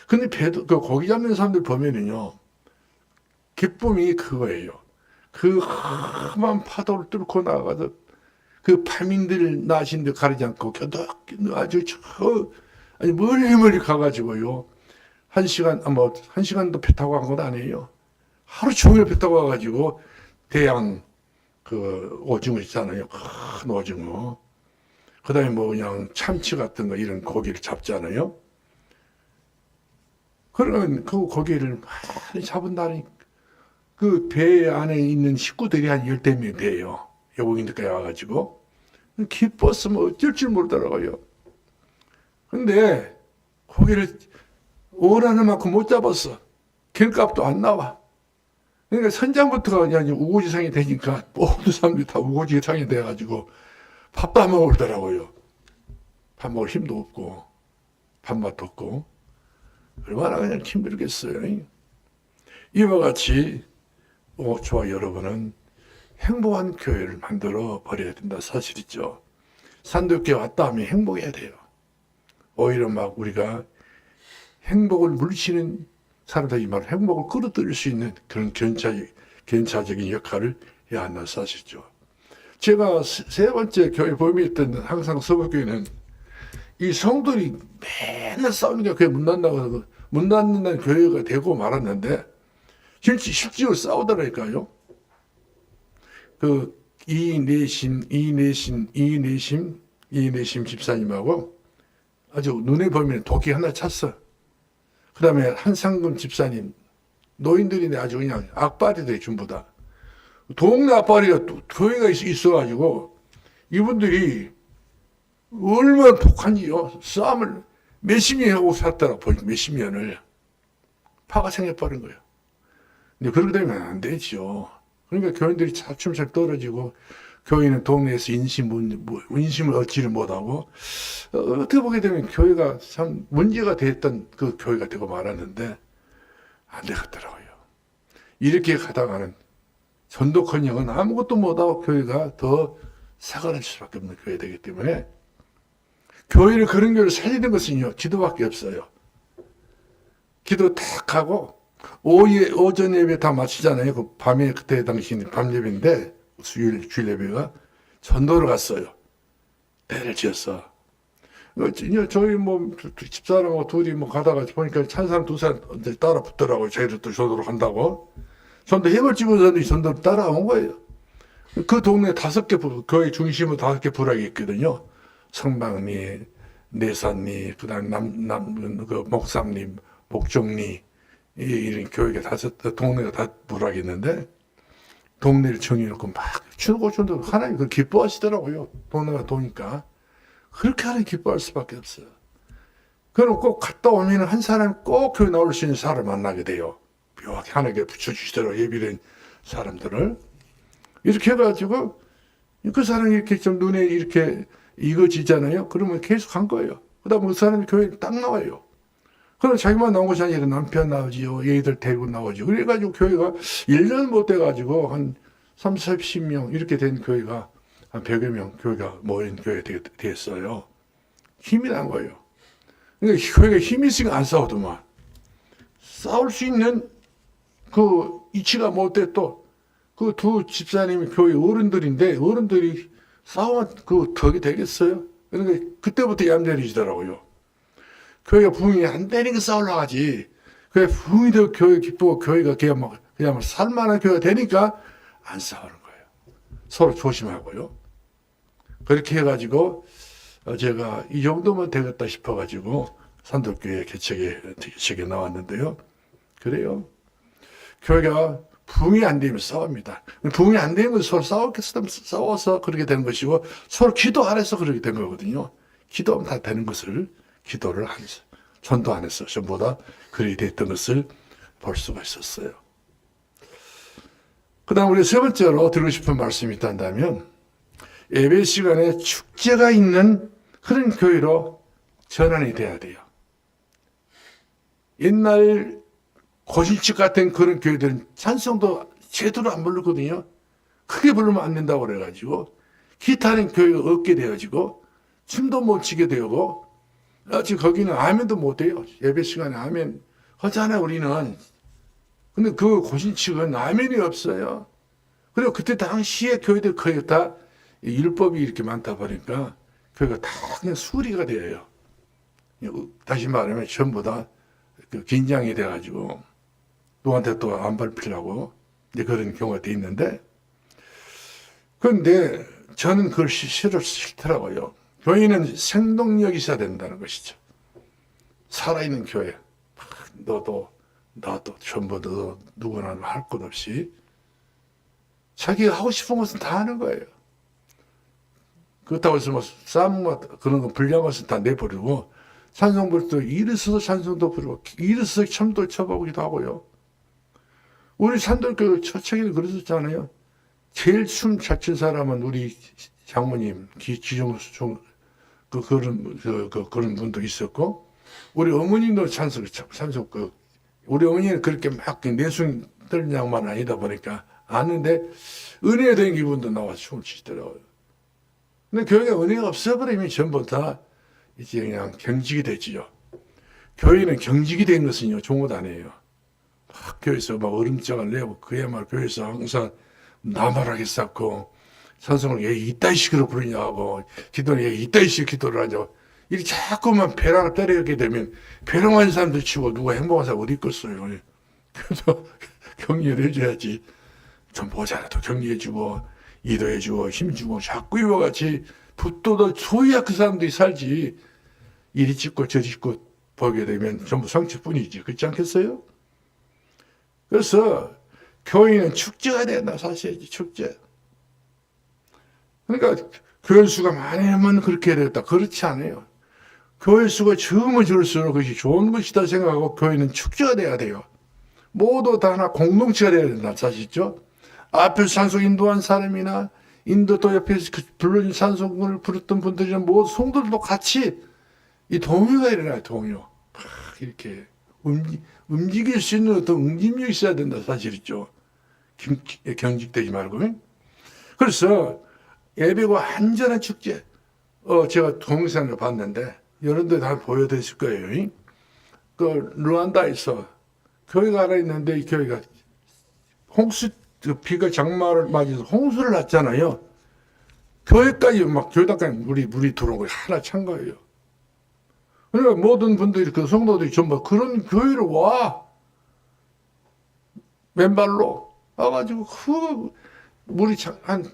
근데 배도 그 고기 잡는 사람들 보면은요 기쁨이 그거예요. 그 험한 파도를 뚫고 나가서 그 파민들 나신 데 가리지 않고 아주 아니 멀리 가가지고요. 한 시간도 배 타고 간 건 아니에요. 하루 종일 배 타고 가가지고 대양 그 오징어 있잖아요. 큰 오징어. 그 다음에 뭐 그냥 참치 같은 거 이런 고기를 잡잖아요. 그러면 그 고기를 많이 잡은다니 그 배 안에 있는 식구들이 한 10명 돼요. 여공인들까지 와가지고. 기뻤으면 어쩔 줄 모르더라고요. 근데 고기를 원하는 만큼 못 잡았어. 길값도 안 나와. 그러니까 선장부터가 그냥 우고지상이 되니까 모든 사람들이 다 우고지상이 돼가지고 밥도 안 먹으더라고요. 밥 먹을 힘도 없고 밥맛도 없고 얼마나 그냥 힘들겠어요. 이와 같이 저와 여러분은 행복한 교회를 만들어 버려야 된다 사실이죠. 산도교회 왔다 하면 행복해야 돼요. 오히려 막 우리가 행복을 물리치는 사람들이 말 행복을 끌어들일 수 있는 그런 견차적인 역할을 해야 한다 사실이죠. 제가 세 번째 교회 범위했던 항상 서구교회는 이 성도들이 맨날 싸우는 게 교회 문 닫는다고 문 닫는다는 교회가 되고 말았는데 실제로 싸우더라니까요. 그 이내심 집사님하고 아주 눈에 보이면 독이 하나 찼어. 그 다음에 한상금 집사님, 노인들인데 아주 그냥 악바리들이 전부 다. 동네 악바리가 교회가 있어가지고 이분들이 얼마나 독한지요. 싸움을 몇십 년 하고 살더라, 몇십 년을. 파가 생겨버린 거예요. 근데 그렇게 되면 안 되죠. 그러니까 교인들이 차츰차츰 떨어지고 교인은 동네에서 인심을 얻지를 못하고 어떻게 보게 되면 교회가 참 문제가 됐던 그 교회가 되고 말았는데 안 되겠더라고요. 이렇게 가다가는 전도컨영은 아무것도 못하고 교회가 더 사그라질 수밖에 없는 교회가 되기 때문에 교회를 그런 교회를 살리는 것은요 기도밖에 없어요. 기도 딱 하고 오전 예배 다 마치잖아요. 그 밤에 그때 당시 밤 예배인데 주일 예배가 전도를 갔어요. 때를 지었어. 저희 집사람하고 둘이 가다가 보니까 한 사람 두 사람 따라 붙더라고요. 저희도 또 전도를 간다고. 전도 해벌 집에서도 전도를 따라온 거예요. 그 동네 5개 교회 중심으로 5개 부락이 있거든요. 성방리, 내산리, 그다음 그 목삼리, 목종리 이런 교회가 동네가 다 부락이 있는데 동네를 정해놓고 막 추고 하나님 그 기뻐하시더라고요. 동네가 도니까 그렇게 하나님 기뻐할 수밖에 없어요. 그럼 꼭 갔다 오면 한 사람 꼭 교회 나올 수 있는 사람을 만나게 돼요. 묘하게 하나님께 붙여주시더라고요. 예비된 사람들을 이렇게 해가지고 그 사람이 이렇게 좀 눈에 이렇게 익어지잖아요. 그러면 계속 한 거예요. 그다음에 그 사람이 교회에 딱 나와요. 그럼 자기만 나온 것이 아니라 남편 나오지요. 얘들 데리고 나오죠. 그래가지고 교회가 1년 못 돼가지고 한 30, 40명 이렇게 된 교회가 한 100여 명 교회가 모인 교회가 됐어요. 힘이 난 거예요. 그러니까 교회가 힘이 있으니까 안 싸우더만. 싸울 수 있는 그 이치가 못 돼 또. 그 두 집사님이 교회 어른들인데 어른들이 싸우면 그 덕이 되겠어요? 그러니까 그때부터 얌전해지더라고요. 교회가 부흥이 안 되니까 싸우려고 하지. 그게 부흥이 되고 교회 기쁘고 교회가 그냥 살만한 교회가 되니까 안 싸우는 거예요. 서로 조심하고요. 그렇게 해가지고 제가 이 정도면 되겠다 싶어가지고 산도교회 개척에 나왔는데요. 그래요. 교회가 부흥이 안 되면 싸웁니다. 부흥이 안 되는 건 서로 싸워서 그렇게 되는 것이고 서로 기도 안 해서 그렇게 된 거거든요. 기도하면 다 되는 것을 기도를 안 해서 전도 안 해서 전부 다 그렇게 됐던 것을 볼 수가 있었어요. 그 다음 우리 세 번째로 드리고 싶은 말씀이 있다면 예배 시간에 축제가 있는 그런 교회로 전환이 돼야 돼요. 옛날 고신축 같은 그런 교회들은 찬송도 제대로 안 부르거든요. 크게 부르면 안 된다고 그래가지고 기타는 교회가 없게 되어지고 춤도 못 추게 되고 지금 거기는 아멘도 못 해요. 예배 시간에 아멘 하잖아요 우리는. 근데 그 고신축은 아멘이 없어요. 그리고 그때 당시에 교회들 거의 다 율법이 이렇게 많다 보니까 교회가 다 그냥 수리가 돼요. 다시 말하면 전부 다 긴장이 돼가지고 누구한테 또 안 밟히려고 이제 그런 경우가 돼 있는데, 그런데 저는 그걸 싫더라고요. 교회는 생동력이 있어야 된다는 것이죠. 살아있는 교회. 너도 나도 전부 다 누구나 할 것 없이 자기가 하고 싶은 것은 다 하는 거예요. 그렇다고 해서 뭐 싸움과 그런 거 불리한 것은 다 내버리고 찬송 부를 때 일어서서 찬송도 부르고 일어서서 춤도 춰보기도 하고요. 우리 산돌교회 초창기는 그랬었잖아요. 제일 춤 잘 춘 사람은 우리 장모님 기정수 그런 분도 있었고 우리 어머님도 찬송 우리 어머니는 그렇게 막 내숭 떨는 양만 아니다 보니까 아는데 은혜가 된 기분도 나와 춤을 추시더라고요. 근데 교회가 은혜가 없어버리면 전부 다 이제 그냥 경직이 되지요. 교회는 경직이 된 것은요, 종옷 아니에요. 학교에서 막 얼음장을 내고 그야말로 교회에서 항상 나무라게 쌓고 찬송을 왜 이따위 식으로 부르냐고 기도는 왜 이따위 식 기도를 하냐고 이렇게 자꾸만 벼랑을 때리게 되면 벼랑한 사람들 치고 누가 행복한 사람 어디 있겠어요. 그래서 격려를 해줘야지. 좀 모자라도 격려해주고 이도해주고 힘주고 자꾸 이와 같이 붙도도 소위야 그 사람들이 살지. 이리 찍고 저리 찍고 보게 되면 전부 상처뿐이지. 그렇지 않겠어요? 그래서 교회는 축제가 된다 사실이지. 축제. 그러니까 교회 수가 많으면 그렇게 해야 되겠다. 그렇지 않아요. 교회 수가 적으면 적을수록 그것이 좋은 것이다 생각하고 교회는 축제가 돼야 돼요. 모두 다 하나 공동체가 돼야 된다 사실이죠. 앞에서 찬송 인도한 사람이나 인도 또 옆에서 불러준 찬송을 부르던 분들이나 모두 성도들도 같이 이 동요가 일어나요. 동요. 이렇게 움직일 수 있는 어떤 응집력이 있어야 된다 사실이죠. 경직되지 말고. 그래서 예배가 완전한 축제. 제가 동영상을 봤는데 여러분들 다 보여드렸을 거예요. 그 르완다에서 교회가 하나 있는데 이 교회가 홍수 비가 장마를 맞아서 홍수를 났잖아요. 교회까지 막 교회당까지 물이 들어온 거 하나 찬 거예요. 그러니까 모든 분들이 그 성도들이 전부 그런 교회를 와 맨발로 와가지고 그 물이 한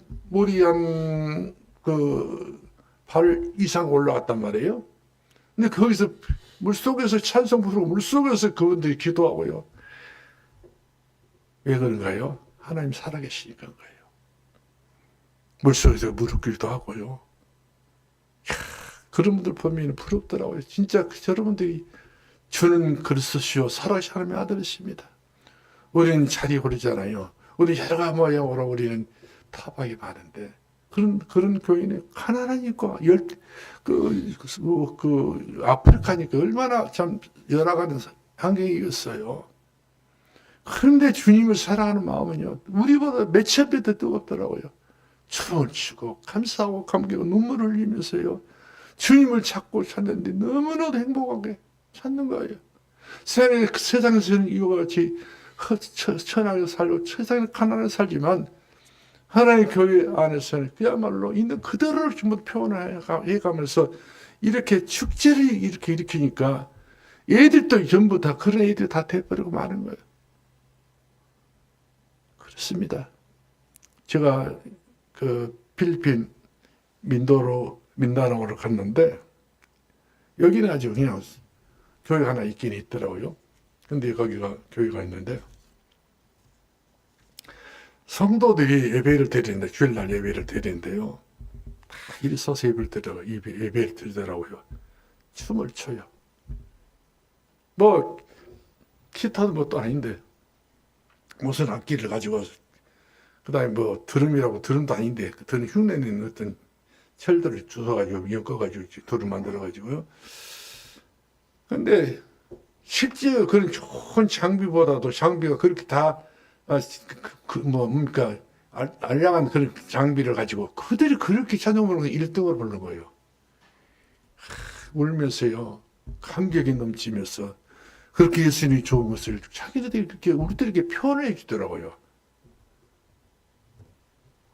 발 이상 올라갔단 말이에요. 근데 거기서 물속에서 찬송 부르고 물속에서 그분들이 기도하고요. 왜 그런가요? 하나님 살아계시니까 거예요. 물속에서 무릎 꿇기도 하고요. 그런 분들 보면 부럽더라고요. 진짜 여러분들이 주는 그리스도시요 살아계신 하나님의 아들이십니다. 우리는 자리 고르잖아요. 우리 여러 모양으로 우리는 타박이 많은데 그런 교인이 가난하니까 아프리카니까 얼마나 참 열악한 환경이겠어요. 그런데 주님을 사랑하는 마음은요 우리보다 몇천 배 더 뜨겁더라고요. 춤을 추고 감사하고 감격하고 눈물을 흘리면서요. 주님을 찾는데 너무나도 행복하게 찾는 거예요. 세상에서는 이와 같이 천하게 살고 세상에 가난하게 살지만 하나님의 교회 안에서는 그야말로 있는 그대로를 전부 표현해 가면서 이렇게 축제를 이렇게 일으키니까 애들도 전부 다 그런 애들이 다 돼버리고 마는 거예요. 그렇습니다. 제가 그 필리핀 민다나오로 갔는데 여기는 아주 그냥 교회 하나 있긴 있더라고요. 근데 거기가 교회가 있는데 성도들이 예배를 드리는데 주일날 예배를 드리는데요. 다 일서서 예배를 드리더라고요. 춤을 춰요. 뭐 기타도 뭣도 아닌데 무슨 악기를 가지고 그다음에 뭐 드럼도 아닌데 그 드럼 흉내내는 어떤 철들을 주워가지고 엮어가지고 드럼 만들어가지고요. 근데 실제 그런 좋은 장비보다도 장비가 그렇게 다 뭡니까 알량한 그런 장비를 가지고 그들이 그렇게 찬양 부르는 1등을 부르는 거예요. 울면서요. 감격이 넘치면서 그렇게 예수님이 좋은 것을 자기들이 그렇게 우리들에게 표현해 주더라고요.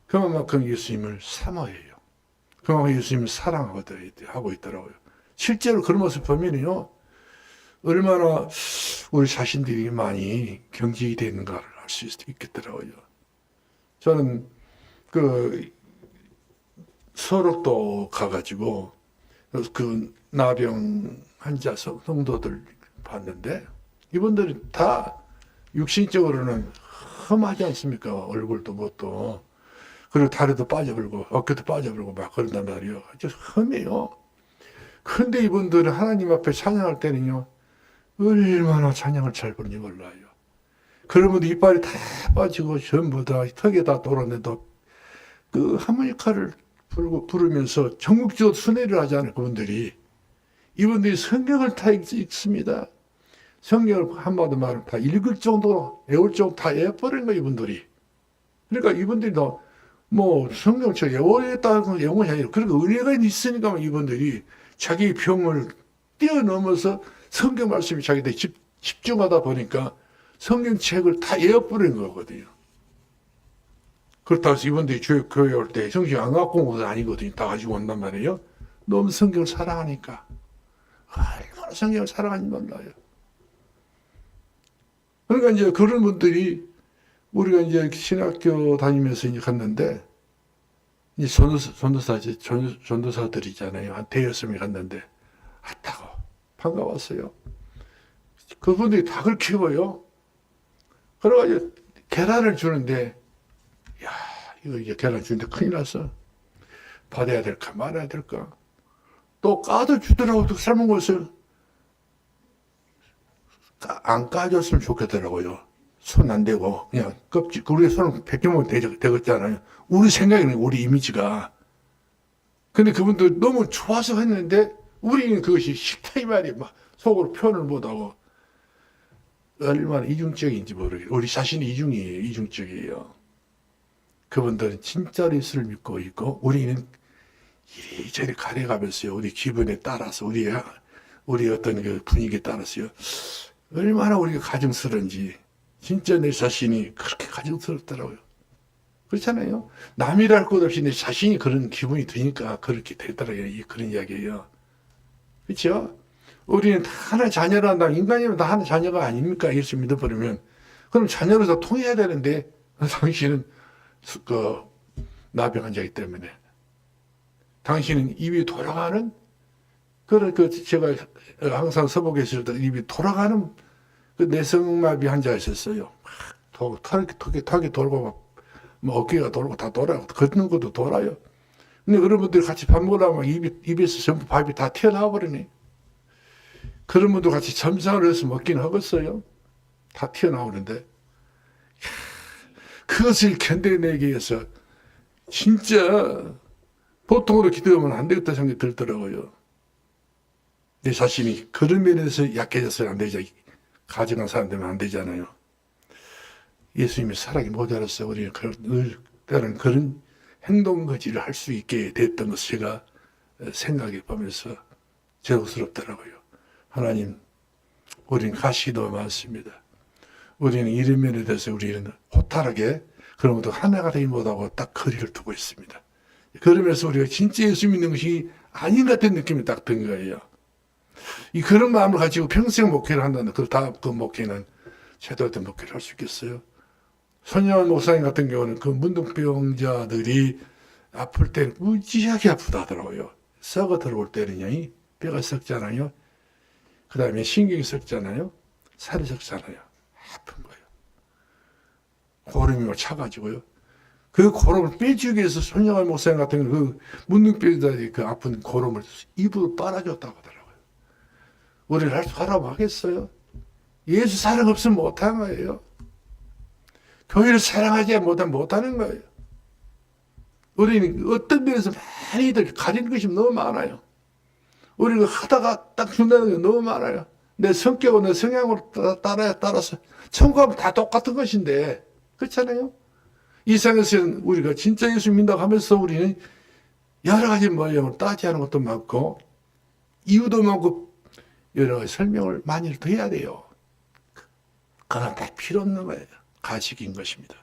그만큼 예수님을 사모해요. 그만큼 예수님을 사랑하고 있더라고요. 실제로 그런 모습 보면요. 얼마나 우리 자신들이 많이 경직이 되는가를 알 수 있겠더라고요. 저는 그 서록도 가가지고 그 나병 환자 성도들 봤는데 이분들이 다 육신적으로는 험하지 않습니까? 얼굴도 뭣도 그리고 다리도 빠져버리고 어깨도 빠져버리고 막 그런단 말이에요. 아주 험해요. 근데 이분들은 하나님 앞에 찬양할 때는요. 얼마나 찬양을 잘 부르는지 몰라요. 그러면 이빨이 다 빠지고 전부 다 턱에 다 돌았는데도 그 하모니카를 부르면서 전국적으로 순회를 하잖아요. 그분들이. 이분들이 성경을 다 읽습니다. 성경을 한마디 말하면 다 읽을 정도로 외울 정도 다 외워버린 거예요. 이분들이. 그러니까 이분들이 뭐 성경처럼 외워야겠다는 영혼이 아니라 그러니까 은혜가 있으니까 이분들이 자기 병을 뛰어넘어서 성경 말씀이 자기들 집중하다 보니까 성경책을 다 외워버린 거거든요. 그렇다고 해서 이분들이 교회 올 때 성경 안 갖고 온 것은 아니거든요. 다 가지고 온단 말이에요. 너무 성경을 사랑하니까. 얼마나 성경을 사랑하는지 몰라요. 그러니까 이제 그런 분들이 우리가 이제 신학교 다니면서 이제 갔는데, 이제 전도사들이잖아요. 한 대여섯 명 갔는데, 왔다고 반가웠어요. 그분들이 닭을 키워요. 그래가지고 계란을 주는데, 야, 이거 이제 계란 주는데 큰일 났어. 받아야 될까 말아야 될까. 또 까도 주더라고. 또 삶은 것을 안 까줬으면 좋겠더라고요. 손 안 대고 그냥 껍질 우리 손을 벗겨먹으면 되겠잖아요. 우리 생각에는 우리 이미지가. 근데 그분들 너무 좋아서 했는데 우리는 그것이 싫다 이 말이에요. 막 속으로 표현을 못하고 얼마나 이중적인지 모르겠어요. 우리 자신이 이중적이에요. 그분들은 진짜로 예수를 믿고 있고 우리는 이리저리 가려가면서요. 우리 기분에 따라서 우리 어떤 그 분위기에 따라서요. 얼마나 우리가 가증스러운지 진짜 내 자신이 그렇게 가증스럽더라고요. 그렇잖아요. 남이랄 것 없이 내 자신이 그런 기분이 드니까 그렇게 되더라고요. 그런 이야기예요. 그렇죠? 우리는 다 하나의 자녀란다. 인간이면 다 하나의 자녀가 아닙니까? 예수 믿어버리면. 그럼 자녀로서 통해야 되는데 당신은 그 나병 환자이기 때문에 당신은 입이 돌아가는 그런 제가 항상 서복에서 입이 돌아가는 그 내성마비 환자가 있었어요. 턱이 돌고 뭐 어깨가 돌고 다 돌아요. 걷는 것도 돌아요. 근데 그런 분들이 같이 밥 먹으려면 입에서 전부 밥이 다 튀어나와 버리네. 그런 분들 같이 점상을 해서 먹긴 하겠어요. 다 튀어나오는데. 그것을 견뎌내기 위해서 진짜 보통으로 기도하면 안 되겠다 생각이 들더라고요. 내 자신이 그런 면에서 약해져서는 안 되죠. 가증한 사람 되면 안 되잖아요. 예수님이 사랑이 모자라서 우리가 늘 때로는 그런 행동거지를 할 수 있게 됐던 것을 제가 생각해 보면서 죄송스럽더라고요. 하나님, 우리는 가시도 많습니다. 우리는 이런 면에 대해서 우리는 호탈하게 그런 것도 하나가 되지 못하고 딱 거리를 두고 있습니다. 그러면서 우리가 진짜 예수 믿는 것이 아닌 것 같은 느낌이 딱 든 거예요. 그런 마음을 가지고 평생 목회를 한다는 그 목회는 제대로 된 목회를 할 수 있겠어요? 손영환 목사님 같은 경우는 그 문둥병자들이 아플 때는 무지하게 아프다 하더라고요. 썩어 들어올 때는요, 뼈가 썩잖아요. 그 다음에 신경이 썩잖아요. 살이 썩잖아요. 아픈 거예요. 고름이 차가지고요. 그 고름을 빼주기 위해서 손영환 목사님 같은 경우는 그 문둥병자들이 그 아픈 고름을 입으로 빨아줬다고 하더라고요. 우리를 하라고 하겠어요? 예수 사랑 없으면 못하는 거예요. 교회를 사랑하지 못하는 거예요. 우리는 어떤 면에서 많이들 가진 것이 너무 많아요. 우리가 하다가 딱 준다는 게 너무 많아요. 내 성격과 내 성향으로 따라서 천국하면 다 똑같은 것인데 그렇잖아요. 이 세상에서는 우리가 진짜 예수 믿는다고 하면서 우리는 여러 가지 모양을 따지하는 것도 많고 이유도 많고 여러 가지 설명을 많이 더 해야 돼요. 그건 다 필요 없는 거예요. 가식인 것입니다.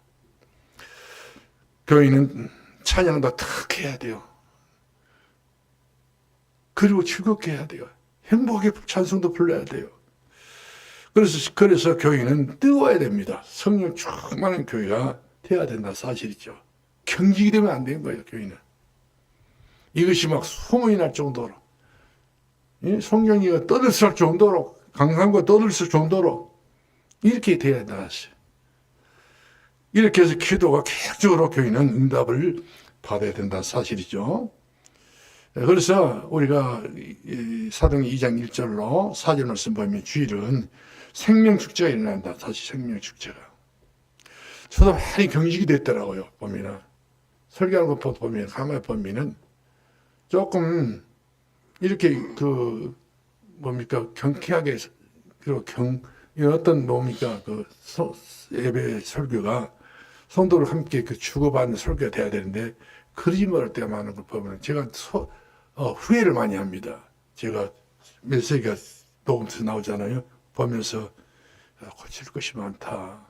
교인은 찬양도 탁 해야 돼요. 그리고 즐겁게 해야 돼요. 행복하게 찬송도 불러야 돼요. 그래서 교인은 뜨거워야 됩니다. 성령 충만한 교회가 돼야 된다 사실이죠. 경직이 되면 안 되는 거예요. 교인은. 이것이 막 소문이 날 정도로 성령이가 떠들썩 정도로 강산과 떠들썩 정도로 이렇게 돼야 된다. 이렇게 해서 기도가 계속적으로 교인은 응답을 받아야 된다는 사실이죠. 그래서 우리가 사도행 2장 1절로 4절 말씀 보면 주일은 생명축제가 일어난다. 다시 생명축제가. 저도 많이 경직이 됐더라고요. 보면은. 설교하는 것 보면, 가만히 보면은 조금 이렇게 경쾌하게, 그리고 어떤 예배 설교가 성도를 함께 주고받는 설교가 돼야 되는데, 그러지 못할 때가 많은 걸 보면 제가 후회를 많이 합니다. 제가 메시지가 녹음해서 나오잖아요. 보면서 고칠 것이 많다.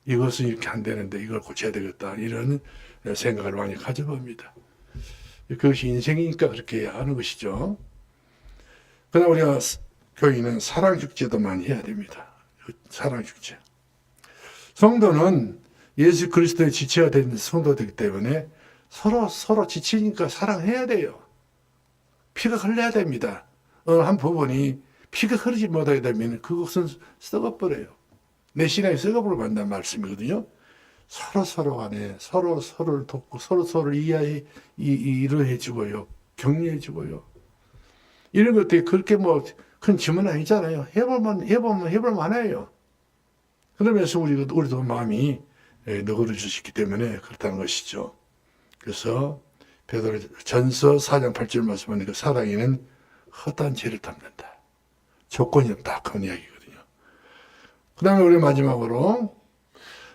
이것은 이렇게 안 되는데 이걸 고쳐야 되겠다. 이런 생각을 많이 가져봅니다. 그것이 인생이니까 그렇게 하는 것이죠. 그러나 우리가 교인은 사랑축제도 많이 해야 됩니다. 사랑축제. 성도는 예수 그리스도의 지체가 된 성도들이기 때문에 서로 지치니까 사랑해야 돼요. 피가 흘러야 됩니다. 어느 한 부분이 피가 흐르지 못하게 되면 그것은 썩어버려요. 내 신앙이 썩어버려 간다는 말씀이거든요. 서로 간에 서로를 돕고 서로를 이해해주고요. 격려해주고요. 이런 것들이 그렇게 큰 짐은 아니잖아요. 해보면 하나예요. 그러면서 우리도 마음이 너그러지기 때문에 그렇다는 것이죠. 그래서 베드로 전서 4장 8절 말씀하니까 사랑에는 헛한 죄를 덮는다. 조건이 없다. 그런 이야기거든요. 그 다음에 우리 마지막으로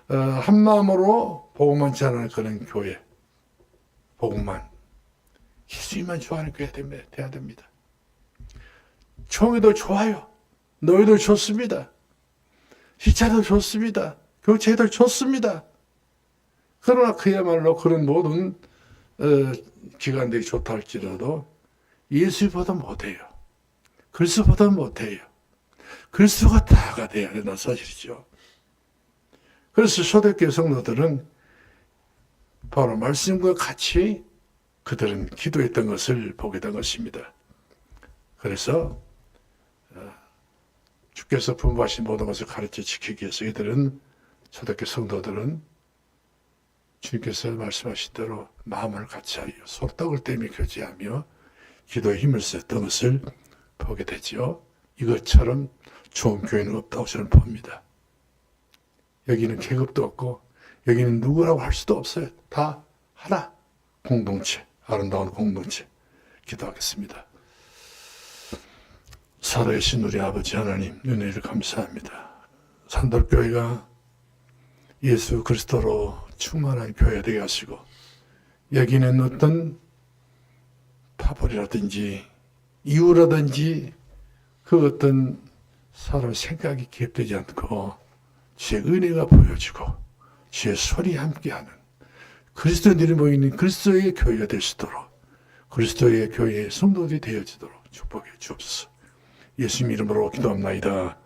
한 마음으로 복음만 전하는 그런 교회. 복음만. 예수님만 좋아하는 교회 돼야 됩니다. 총회도 좋아요. 너희도 좋습니다. 시차도 좋습니다. 교체도 좋습니다. 그러나 그야말로 그런 모든 기관들이 좋다 할지라도 예수보다 못해요. 그리스도보다 못해요. 그리스도가 다가 돼야 된다는 사실이죠. 그래서 초대교회 성도들은 바로 말씀과 같이 그들은 기도했던 것을 보게 된 것입니다. 그래서 주께서 분부하신 모든 것을 가르쳐 지키기 위해서 이들은 초대교회 성도들은 주님께서 말씀하신 대로 마음을 같이하여 서로 떡을 떼며 교제하며 기도에 힘을 썼던 것을 보게 되죠. 이것처럼 좋은 교회는 없다고 저는 봅니다. 여기는 계급도 없고 여기는 누구라고 할 수도 없어요. 다 하나 공동체, 아름다운 공동체. 기도하겠습니다. 살아계신 우리 아버지 하나님 은혜를 감사합니다. 산돌교회가 예수 그리스도로 충만한 교회 되게 하시고 여기는 어떤 파벌이라든지 이유라든지 그 어떤 사람 생각이 개입되지 않고 주의 은혜가 보여지고 주의 소리 함께하는 그리스도인들이 모이는 그리스도의 교회가 될 수 있도록 그리스도의 교회의 성도들이 되어지도록 축복해 주옵소서. 예수님 이름으로 기도합나이다.